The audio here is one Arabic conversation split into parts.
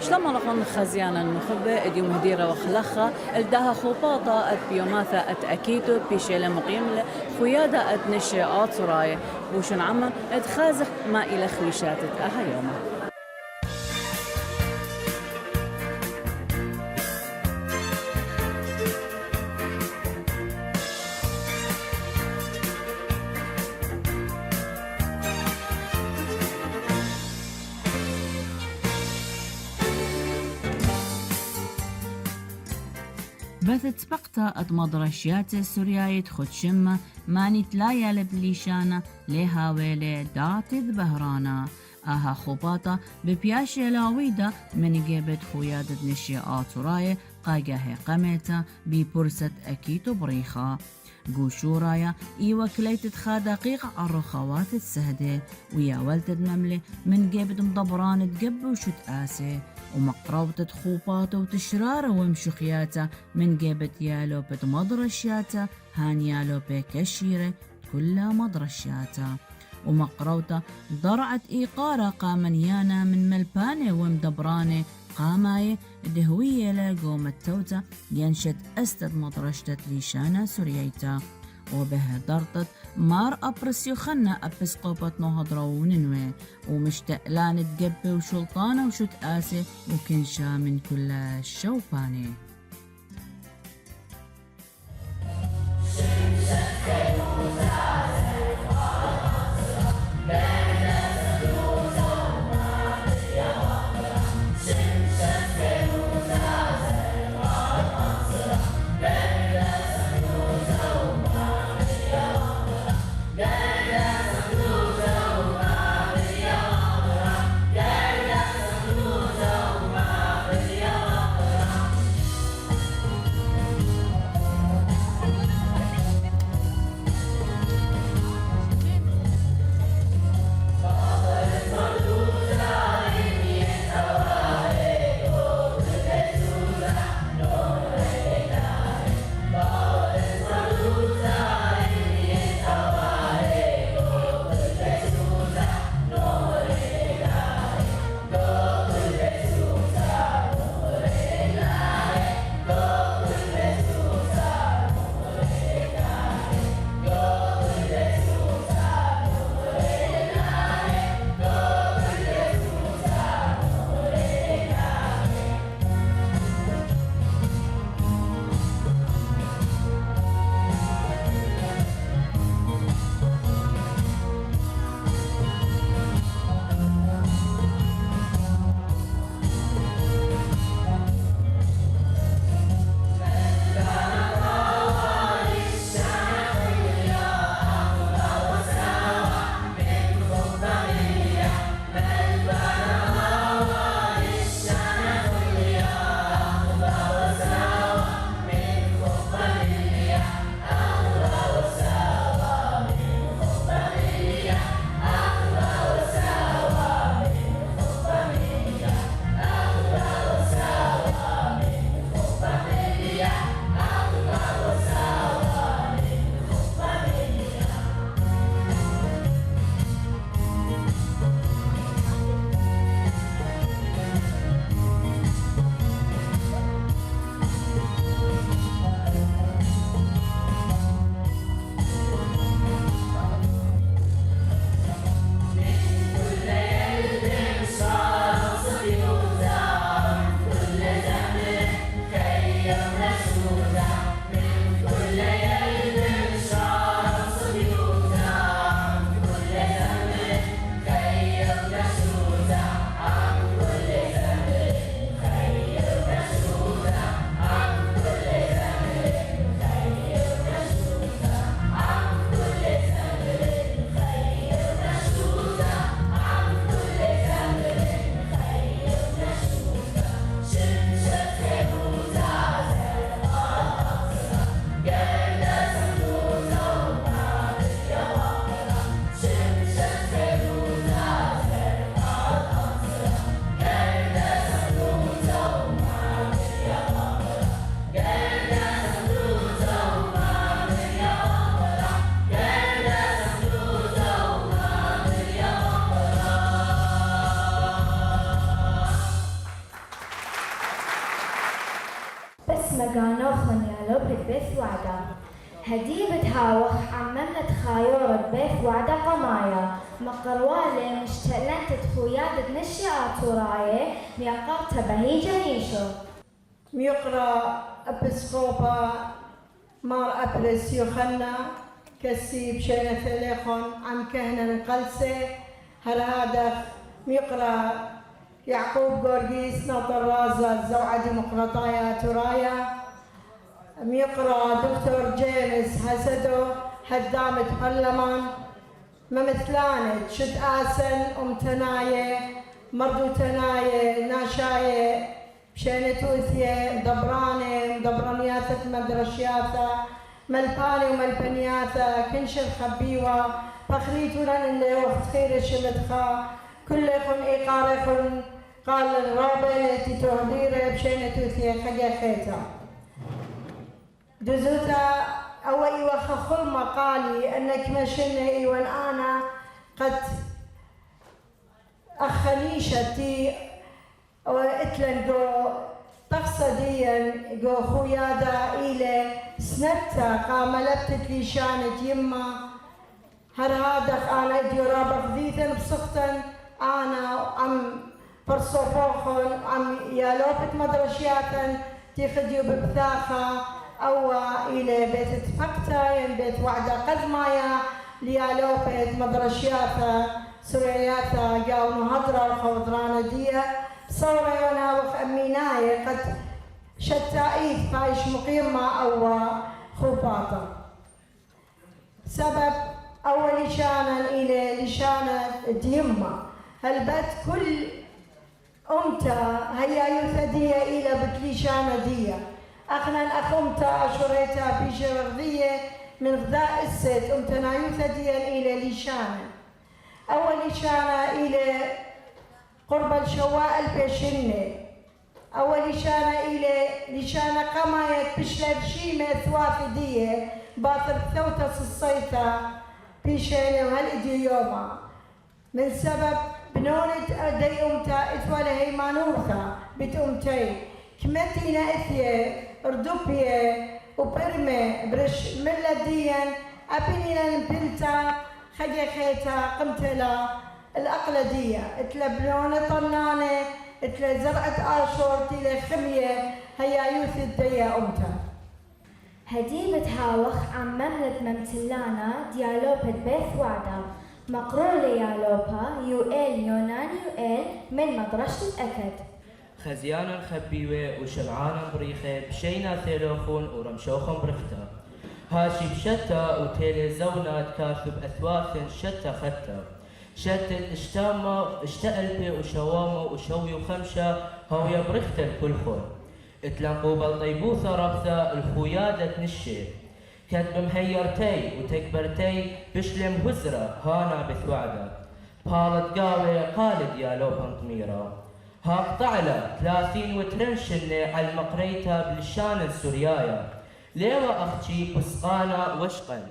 شلما لغن خزيانا النخبة اليوم هديرة وخلخة الدها خوباطة بيوماثا أكيتو بيشيلة مقيم خيادة نشيئات سراية وشن عما خازق ما إلى خويشاتت أها يوما. بثت سبقتا اتمضرشيات السوريايت خد شمة ماني تلايا لبليشانا ليها ويلي داتذ بهرانا اها خوباتا ببياشي لاويدا من جيبت خويادة نشيئات سرايا قاقاهي قميتا ببرسة اكيتو بريخا قوشورايا ايوا كليتت خا دقيقة عالرخوات السهدة ويا ولتد نملة من جيبت مضبران تقب وشت آسي ومقروطة خوباته وتشراره ومشخياته من جيبت يالو بت مضرشياته هان يالو بكشيرة كلها مضرشياته ومقروطة ضرعت إيقارة قامنيانا من ملبانة ومدبرانة قاماية دهوية لقوم التوتة ينشت أستد مضرشتت ليشانا سورييتا وبه ضرطت مار أبرس يخنا أبسقوبت نهضروننوي ومشتقلان تقبي وشلطانة وشت آسي وكنشا من كل الشوباني. بيث وعدا هديبة هاوخ عممت خايورة بيث وعدا قمايا مقروالة مشتلنت خويادة نشئات وراية ميقرت بهيجة نيشو ميقرا أبسقوبا مار أبرس يوخنا كسيب شينة ثليخون عم كهنا قلسة هرادخ ميقرا يعقوب قورقيس ناطر رازا زوعة ديمقراطية ترايا ميقرا دكتور جيمس حسدو هدامة برلمان ممثلانة شد آسن تناية مردو تناية ناشاية بشينة توثية دبرانة دبرانياثة مدرشياثة ملباني وملبنياثة كنشل خبيوة فخريتونا اللي وقت خير الشمتخا كل خن إيقار خن قال الرابع التي تهدير بشينة توثية خجا خيتا دزوتا أوي وخخل مقالي أنك مشنة إيوان أنا قد أخليشتي وإتلن جو تقصديا جو خويادا إلى سنتا قاملبتت لي شانت يما هرهادخ أنا إديو رابق ذيثن بسختن أنا عم فرصوفوخن عم يالوبت مدرشياتن تيخديو ببثاخة أو إلى بيت تفقتا ين بيت وعدا قدمايا ليالوبت مدرشياتا سرياتا جاو مهضرة وخوضرانا ديا صورة يونا وخ أميناية قد شتائيث فايش مقيمة أو خوباطة سبب أول لشانا إلى لشانا ديما هلبت كل أمتا هيا يثدية إلى بتليشانا ديا أخنا الأخ أمتا أشريتا بيشة وغذية من غذاء الست أمتنا يثدية إلى لشانا أول لشانا إلى قرب الشواء البيشنة أول لشانا إلى لشانا قماية بشلب شيمة ثواثدية باطل ثوتة الصيطة بيشانة وهالإدي يوما من سبب بنونة دي أمتا إثوالة هيمانوثا بيت أمتي كمتينا إثية أردوبية وبرمي برش ملديا أبنينا نبلتا خجي خيتا قمتلا الأقلدية اتلا بنونة طنانة اتلا زرعة آشور تيلا خمية هيا يوث الديا أمتا هديبة هاوخ عممت ممتلانا ديالوبة بيث وعدا مقرولة يالوبا يوئل يونان يوئل من مدرسة الأكد خزيانا خبيوة وشمعانا بريخة بشينا ثيلوخون ورمشوخون برختا هاشي بشتا وتيلي زونات كاثب أثواث شتا ختا شتت اشتاما اشتقلبي وشواما وشوي وخمشة هويا برختا الكل خون اتلنقوا بالطيبوثة ربثة الخويادة نشي كتب مهيرتي وتكبرتي بشلم هزرة هانا بثوعدة بالت قاوي قالد يا لوبن طميرة هاك طعلة 30 وترنشنة على المقريتة بلشان السوريايا ليوا أختي بسقانا وشقل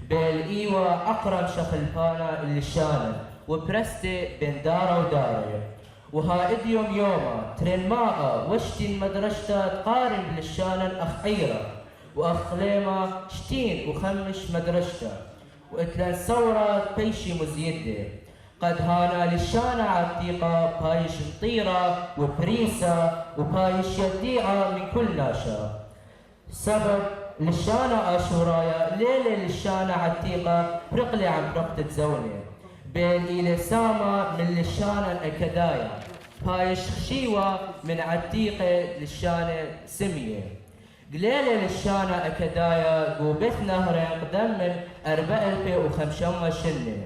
بالإيوة أقرب شخلبانا اللشانة وبرستي بين دارة ودارة وها إديوم يوما ترين ماء وشتين مدرشتا تقارن بلشانا أخ عيرة وأخ خليمة شتين وخمش مدرشتا وإتلان ثورة بيشي مزيدة قد هانا لشانا عتيقة بايش مطيرة وبريسة وبايش يديعة من كل ناشا سبب لشانا أشورايا ليلة لشانا عتيقة برقلي عن برقة زوني بين إلى ساما من لشانا أكدايا بايش خشيوة من عتيقة لشانا سمية قليلة لشانا أكدايا قوبث نهرين قدم من 4500 شنة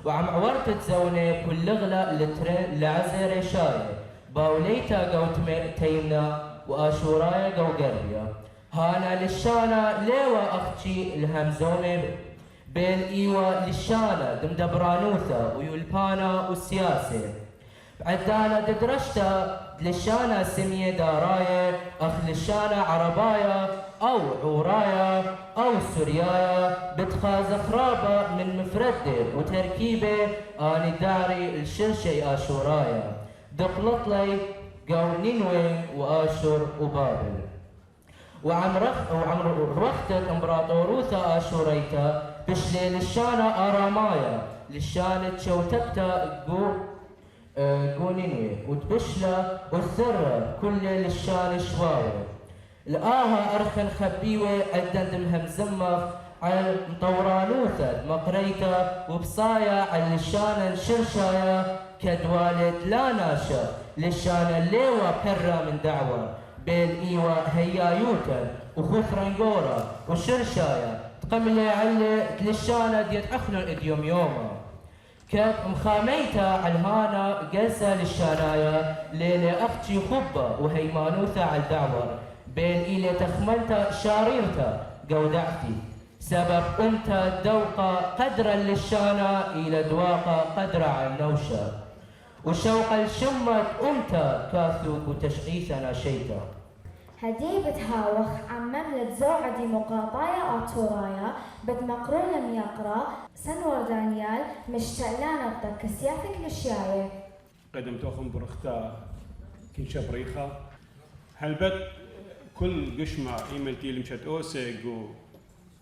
وعم عورت زوني كل غلا لترين لعزيري شاية باوليتا قوت تيمنا وآشورايا قو قربيا هانا لشانا ليوا أختي الهمزومي بين إيوا لشانا دمدبرانوثا ويولبانا والسياسة بعدانا ددرشتا لشانا سمية دارايا أخ لشانا عربايا أو عورايا أو سوريايا بتخاز خرابة من مفردة وتركيبة آني داري الشرشي آشورايا دقلطلي قو نينوي وآشور وبابل وعمر وقتت امبراطوروثا اشوريتا بشلي للشانة ارامايا للشانة شوتبتا قونينوي وتبشلا والثرة كل للشانة شواوي الآها أرخن خبيوة عدن مزمخ على مطورانوثا مقريتا وبصايا على للشانة شرشايا كدوالد لا ناشا للشانة الليوة كرة من دعوة بين إيوة هيايوتا وخثرنقورا وشرشايا تقملي على للشانة ديت أخلون إديوم يوما كانت مخاميتا علهانا قلسة للشانايا ليلة أختي خبة وهيمانوثا على الدعوة بين إلي تخملتا شاريرتا قودعتي سبب أمتا دوقة قدرا للشانا إلى دواقة قدرا على النوشة وشوق الشمت أمتا كاثوك وتشعيثنا شيتا هديبة هاوخ عن مملة زوعدي مقاطايا آتورايا بد مقرولم يقرا سنور دانيال مشتعلان بدا كسيافك لشياية قدم توخم برختا كنشا بريخة هل بد كل قشمة إيملتي لمشت أوسيق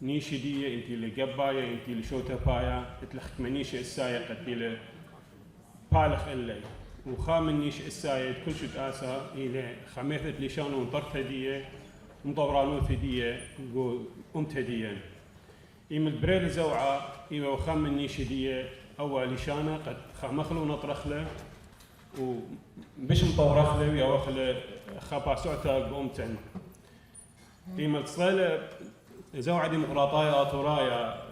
نيشي دي انتي اللي قبايا انتي اللي شوتا بايا اتلخت منيشي السايق انتي اللي بالخ اللي وخامن نيش السايد كل شت آسا إلى خميثة لشانو انطرت هدية مطورانوث هدية قمت هدية إيم البريل زوعة إيما وخامن نيش هدية أول لشانة قد خمخلو نطرخله وبش مطورخله ويا وخله خباسعته قمتن إيما تصيله زوعة ديمقراطية آتورايا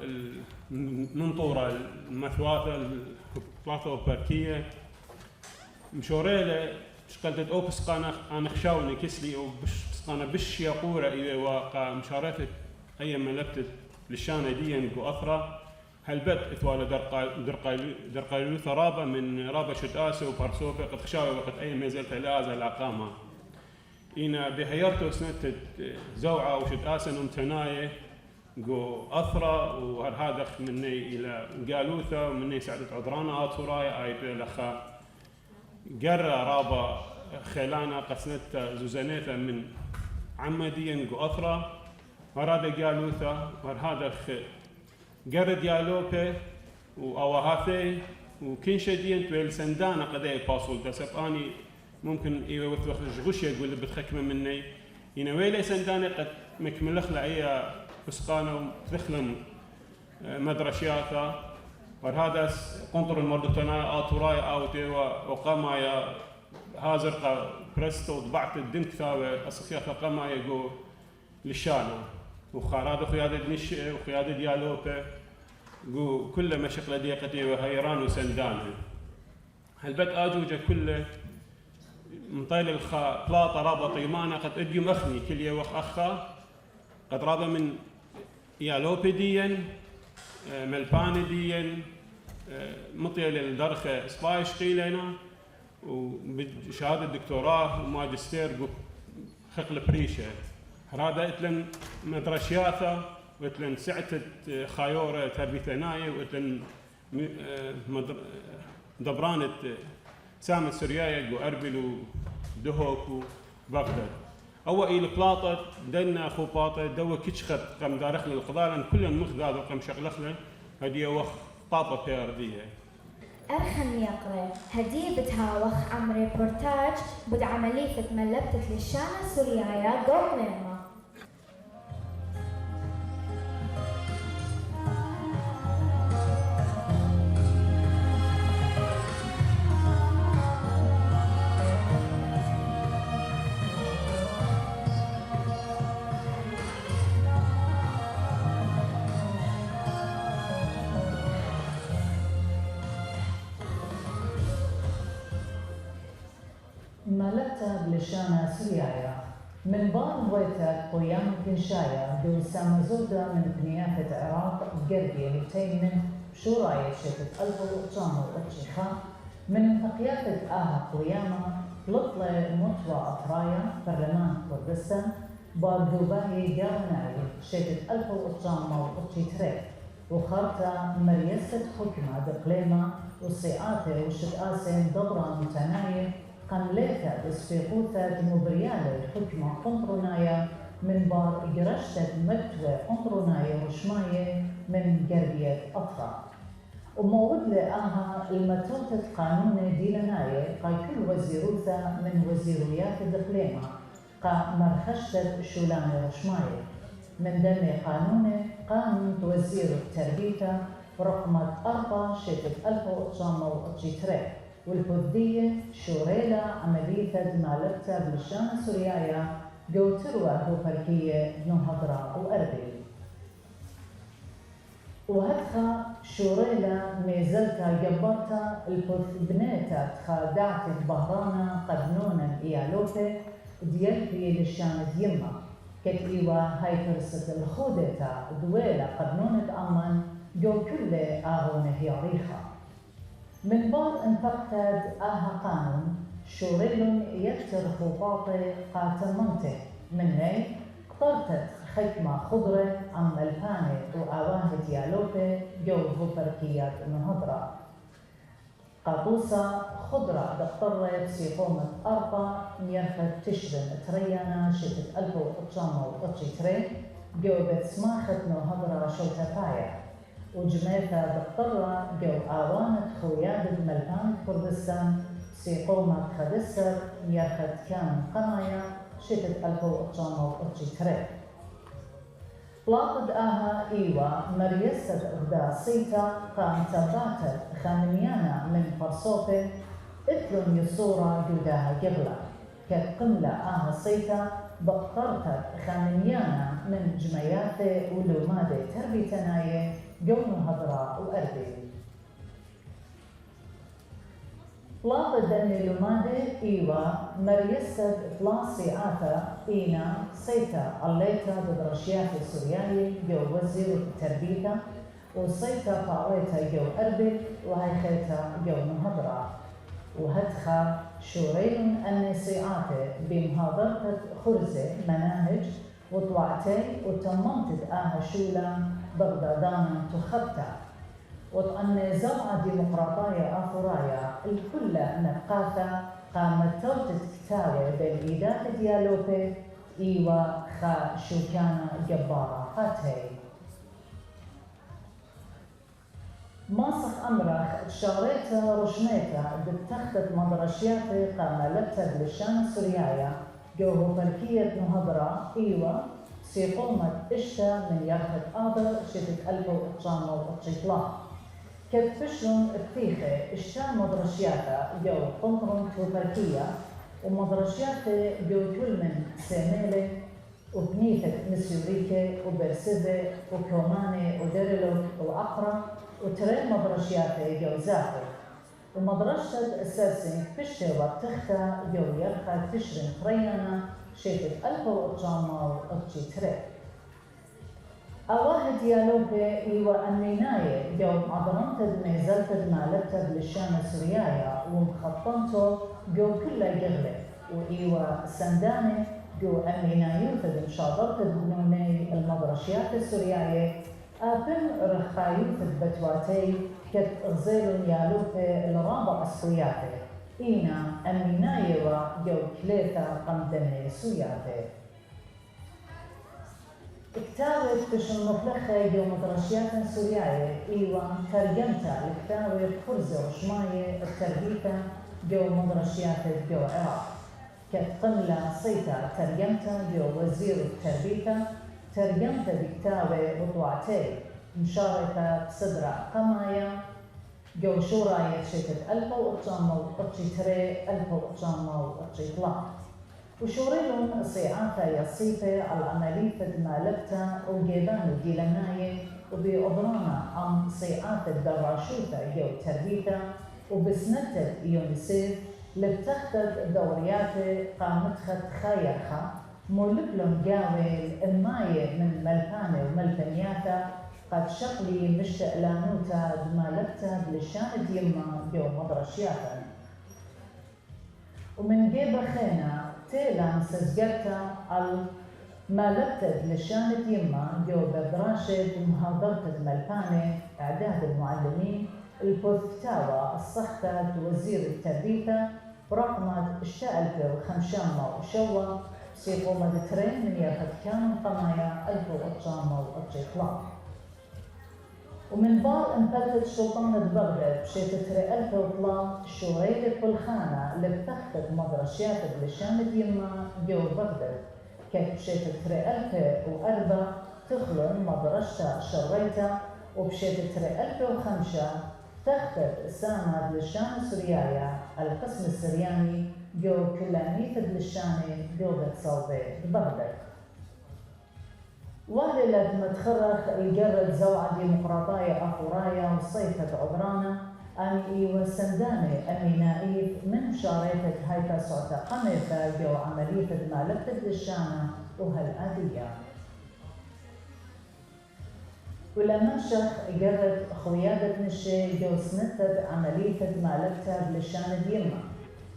المنطورة المثواثة الثلاثة وبركية مشوريله شقلت اوبس قانا انا خشاوني كسلي او قانا بش يقورة إذا واقع مشارفة أي ملبت للشانة دي نقو أثرة هالبت إثوال درقايلو ثرابة من رابة شتاسة وبارسوفة قد خشاوي وقت أي مازلت لازة العقامة إنا بهيرتو سنة زوعة وشتاسة نمتناية قو أثرة وهذا مني إلى قالوثة ومني سعدت عذرانا آتوراي آي بلخا قرى رابا خيلانا قسنت زوزانيتا من عمديا قو أثرة وهذا قالوثة وهذا قرى ديالوبي وأوهاثي وكنشدين تويل سندانا قداي باسول تسب أني ممكن إيوه وثوخ جغوش يقول اللي بتخكمه مني ينويلي سندانا قد مكملخ لأي فسقانا وتخلم مدرشياتا وهذا قنطر المردتنا آتوراي أوتي وقامايا هازر برستو ضبعت الدنك ثاوي أسخياثا قامايا جو للشانا وخاراد خيادة نشئ وخيادة ديالوبة جو كل مشقلة ديقتي وهيران وسندانة هالبت آجوجة كله مطيل الخا بلاطة رابط إيمانا قد أدي مخني كل يوخ أخا قد رابط من يالوبيديا ملبانديا مطيل الدرخة سبايش قيلنا وبشهادة دكتوراه وماجستير خقل بريشة هذا اتلن مدرشياثة واتلن سعتة خايورة تربيتناية واتلن دبرانة سامة سرياية وأربل ودهوك وبغداد أول إلى بلاطة دنا خوباطة دوا كتشخت قم دارخل القضاء كل المخداد وقم شغلخله هدي وخ طاطة بيردية أرخن يقرأ هديبة هاوخ عم ريبورتاج بد عملية ملبتة للشانة سوريايا قوم لما ملبتا بلشانا سريايا من بان ويتا قيام بنشايا دون سامزودا من بنيافة عراق قرقية لتين من شوراية شتت البلوطان والأتشيخة من تقيافة آها قيامة لطلة مطوى أطرايا برلمان كردستان باردوباهي قارناي شتت البلوطان والأتشيتريك وخارتا مريسة حكمة دقليمة وصيعاتي وشتآسين دبرا متناير قمليتا بسفيقوثا دموبريالي حكمة قنطرنايا من بار جرشتة مكتوى أنطروناية وشماية من قربية أطفا وموجود لها المتوتة قانون ديلناية قا كل وزيروثة من وزيرويات الدخليمة قا مرخشتة شولانة وشماية من دم قانون وزير التربية رقم 4 شتة 1903 والبذية شوريلا عملية مالبتا بالشام سوريايا جو تروى هوبركية نهضرة وأربيل وهدخا شوريلا ميزلتا جبرتا البذ بنيتا تخادعت بهرانا قدنونا إيالوبي ديالبي للشام ديما كتليوا هايبرست الخودتا دويلة قدنونة أمان جو كل آهون هياريخا من بار انتقد قانون شوريل يكتر خطاطي قاتمنته مني قطرتت خيمة خضرة عن الباني وآواه ديالوبي جو هوبركيات نهضرة قاطوسة خضرة دقطرة بسيقومة 4 ميرخة تشرين تريانا شتة 1903 جو بتسماخة نهضرة شوتفايا وجميثة دقطرة جو آوانة خوياد ملبان كردستان سيقومة خدسر ميرخة كان قنايا شتة 1903 لاقد إيوا مريسة غدا صيتا قام تباتت خامنيانا من فرصوفة إثلون يصورة جوداها جغلا كقملة صيتا بقطرتت خامنيانا من جمياثة ولومادة تربيتناية جون هضراء وأربيل لاقد لومادة إيوا مريسة فلاسي إينا صيتا الليتا بدرشيات السوريالي جو وزير التربية وصيتا طاويتا جو أربل وهي خيتا جو نهضرة وهدخا شورين النسيعات بمهاضرة خرزة مناهج وطوعتي وتمنتد شولا بغدادانا تخبتا وطأن زرعة ديمقراطية آفورايا الكل نقاثة قامت توتت كتاوة بالإيدات ديالوبي إيوا خا شوكانا جبارة قاتهي ماسخ أمرخ تشاريتا رشميتا بتخت مدرشياتي قاملتها بالشام سوريايا جوه بركية نهضرة إيوا سيقومت إشتا من يرخة آبر شتت 1903 كتفشلون التيخة إشتا مدرشياتا جو قنطرون توبركية ومدرشياتا جو كل من سيميلي وبنيثة مسيوريكي وبرسيبي وكوماني وديريلوك وأقرا وترين مدرشياتا جو زاخر ومدرسة السرسين بشتي وقتختا جو يرخى تشرين خريانا شتت 1903 أواه ديالوبي إيوا أميناية جو عضرنتد ميزلتد مالتد للشام السوريايا ومخطنتو جو كله جغلة وإيوا سنداني جو أمينايوتد مشاضرتد بنوني المدرشيات السورياية أبن رخايوتد بتواتي كت غزيل يالوبي الرابع السورياتي إينا أميناية وجو كليتا قمدني سورياتي اكتاوت بشن مطلقة جو مدرشيات سورياية إيوا ترجمتا اكتاوت خرزة وشماية التربيتا جو مدرشيات جو عراق كتقملة صيتا ترجمتا جو وزير التربيتا ترجمتا بكتاوة وطوعتي مشاركة صدرة قمايا جو شوراية شتت 1903 وشوريلون صيعاتا يصيفة على عملية مالبتا وجيبان ديلناية وبأضرانا عن صيعات الدراشوتا جو تربيتا وبسنتت يونسيف لبتختت دوريات قامتخت خايرخا مولبلون جاوي الإماية من ملبانة وملبنياتا قد شقلي مشتقلانوتا بمالبتا بلشان ديما جو مدرشياتا ومن جيبا خينا تيلان سزجرتا على مالبتا بلشان ديما جو بدراشة بمهاضرة ملبانة إعداد المعلمين البوثكتاوى الصختة وزير التربية برقمة الشقلبة وخمشامة وشوى سيقو مدترين من ياخد كان قمايا ألفو أطشامة وأطشيطلاق. ومن بار انبتت سلطانة بغداد بشيتتري ألفو طلاق شوريلة بالخانة اللي بتخطط مدرشيات بلشانة يما جو بغداد. كيف بشيتتري ألفو وأربع تخلن مدرشتا شريتا وبشيتتري ألفو وخمسة تخطط سامة لشان سوريايا القسم السرياني جو كلانية بلشانة جو بتصوبة ببغداد. والد متخرخ الجرد زوعة ديمقراطية أفورايا وصيفة عبرانة أني وسندانة أمي نائف من شاريتة هايتا صوتا قميثة جو عملية مالكة بلشانة وهالآدية. ولما شخ جرد خويادة نشي جو سنتت عملية مالكة بلشانة ديما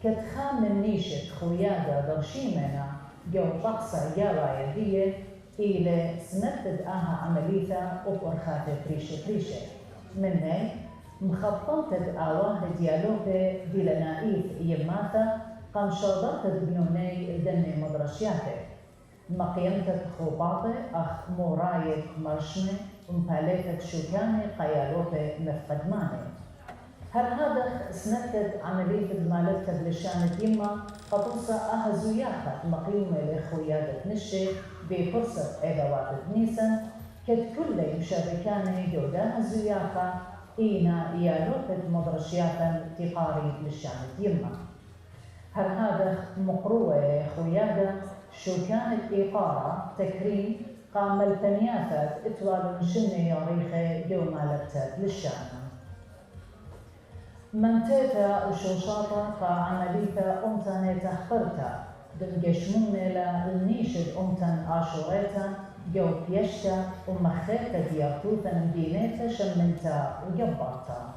كتخام من نيشة خويادة درشيمنا جو طقسة جاوة يدية إلى سنتت آها عملية وبرخاتة بريشة مني مخططت آواه ديالوبة بلنائف يماثا قام شاضرت بنوني دني مدرشياته مقيمتك خوباطة أخ موراية مرشمة ومباليتك شوكاني قيالوبة مفقدماني. هذا سنتت عملية مالتها بلشانة يما قطوصة آها زياخة مقيمة لخويادة نشي بفرصة أدوات نيسان كد كل مشاركاني جودان زياخة إينا يالوبة مدرشياتا تقاري بلشانة يما. هذا مقروة خويادة شو كانت إقارة تكريم قام الثنياثات إطوال شنة ياريخة جو مالتها للشانة. منتيتا وشوشاطة عمليتا أمتانة تحقرتا دنجشمونة للنيشد أمتان آشوريتا جو بيشتا ومخيتا ديارتوتا مدينيتا شمنتا وجبارتا.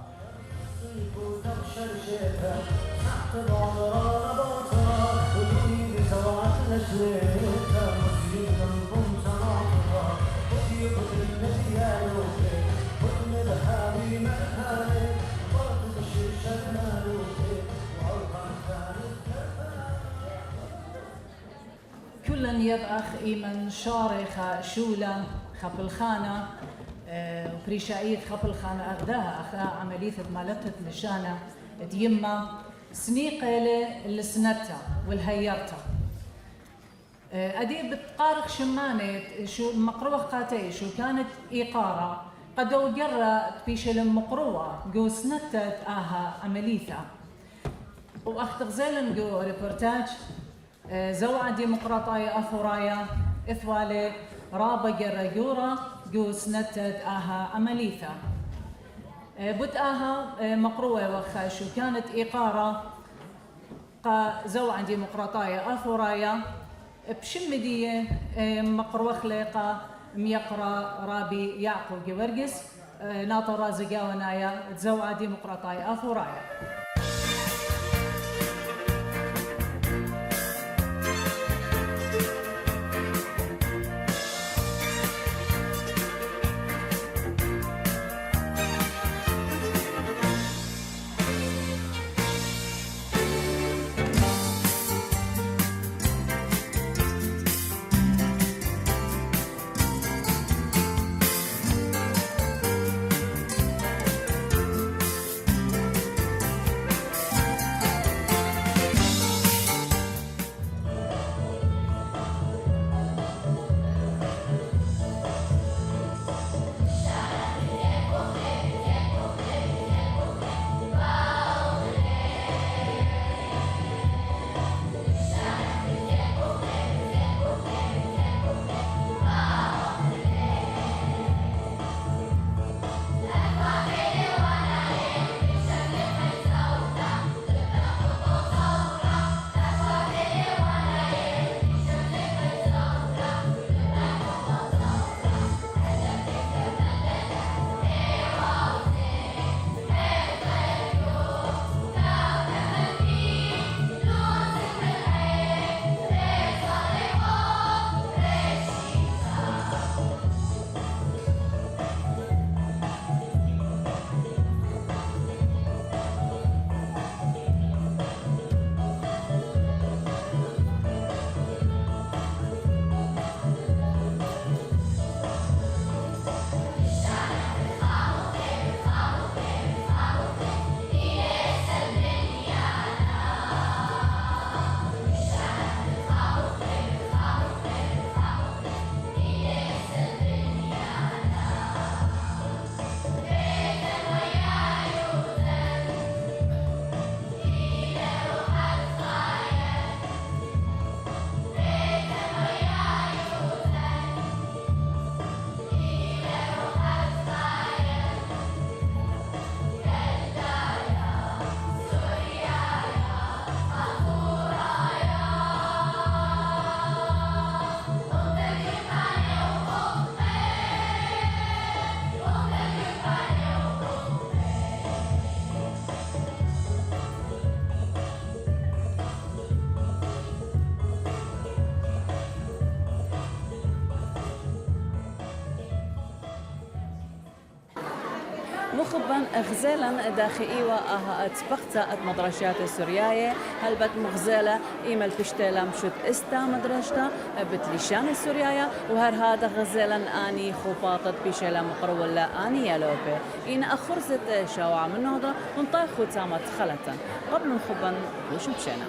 كلن يبأخ إيمن شارخة شولة خبلخانة وبريشايد خبلخانة أغداها أخا عملية مالتت لشانة ديما سنيقة لسنتها والهيرتها أدي بتقارق شمانة شو مقروة قاتي شو كانت إيقارة قدو جرى بيش المقروة جو سنتت آها عملية وأختغزلن جو ريبورتاج زوعة ديمقراطية أفورايا إثوالي رابا جرى جو سنتت آها عملية بد آها مقروة وخا شو كانت إيقارة قا زوعة ديمقراطية أفورايا بشمدية مقروة خليقة ميقرا رابي يعقوب جورجس ناطر رازقا ونايا زوعة ديمقراطية أفورايا. خبا غزالا داخئي وآها اتبقتا مدرشات السورياية هلبت مغزالة إيمال بشتالا مشت استا مدرشتا بتليشان السورياية وهر هذا غزالا آني خوباطت بشالا مقرولا آني يالوبي إن أخرزت شاوع من نهضة ونطايخو تامت خلتا قبل خبا وش مشينا